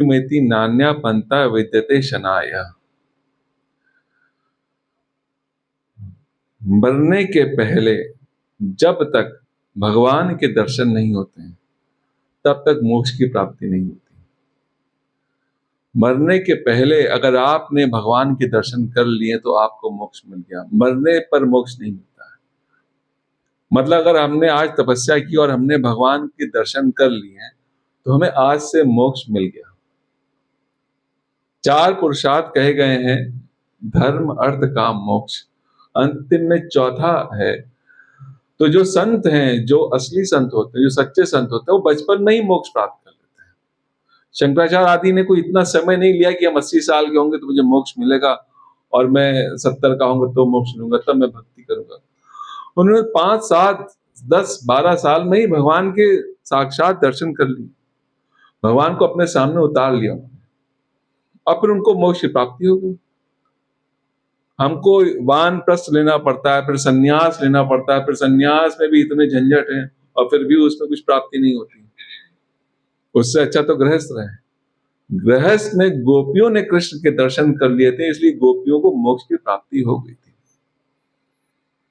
मेति नान्या पंथा विद्यते शनाय। मरने के पहले जब तक भगवान के दर्शन नहीं होते हैं तब तक मोक्ष की प्राप्ति नहीं होती। मरने के पहले अगर आपने भगवान के दर्शन कर लिए तो आपको मोक्ष मिल गया, मरने पर मोक्ष नहीं मिलता है। मतलब अगर हमने आज तपस्या की और हमने भगवान के दर्शन कर लिए तो हमें आज से मोक्ष मिल गया। 4 पुरुषार्थ कहे गए हैं, धर्म अर्थ काम मोक्ष, अंतिम में चौथा है। तो जो संत हैं, जो असली संत होते हैं, जो सच्चे संत होते हैं, वो बचपन में ही मोक्ष प्राप्त कर लेते हैं। शंकराचार्य आदि ने कोई इतना समय नहीं लिया कि हम 80 साल के होंगे तो मुझे मोक्ष मिलेगा और मैं 70 का होऊंगा तो मोक्ष लूंगा, तब मैं भक्ति करूंगा। उन्होंने 5, 7, 10, 12 साल में ही भगवान के साक्षात दर्शन कर लिए, भगवान को अपने सामने उतार लिया और फिर उनको मोक्ष की प्राप्ति हो गई। हमको वानप्रस्थ लेना पड़ता है, फिर सन्यास लेना पड़ता है, फिर सन्यास में भी इतने झंझट हैं और फिर भी उसमें कुछ प्राप्ति नहीं होती। उससे अच्छा तो गृहस्थ रहे। गृहस्थ में गोपियों ने कृष्ण के दर्शन कर लिए थे, इसलिए गोपियों को मोक्ष की प्राप्ति हो गई थी।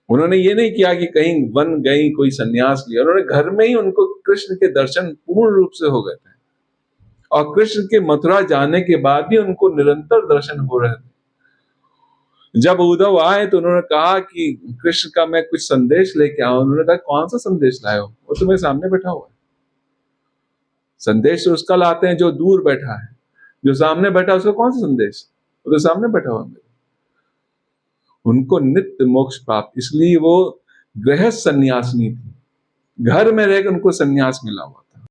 उन्होंने ये नहीं किया कि कहीं वन गई कोई सन्यास लिया, उन्होंने घर में ही उनको कृष्ण के दर्शन पूर्ण रूप से हो गए थे और कृष्ण के मथुरा जाने के बाद भी उनको निरंतर दर्शन हो रहे थे। जब उद्धव आए तो उन्होंने कहा कि कृष्ण का मैं कुछ संदेश लेके आऊं। उन्होंने कहा कौन सा संदेश लाए हो? वो तुम्हें सामने बैठा हुआ है। संदेश तो उसका लाते हैं जो दूर बैठा है, जो सामने बैठा है उसका कौन सा संदेश? वो तो सामने बैठा हुआ है। उनको नित्य मोक्ष प्राप्त, इसलिए वो गृहस्थ सन्यासिनी थी, घर में रहकर उनको सन्यास मिला हुआ।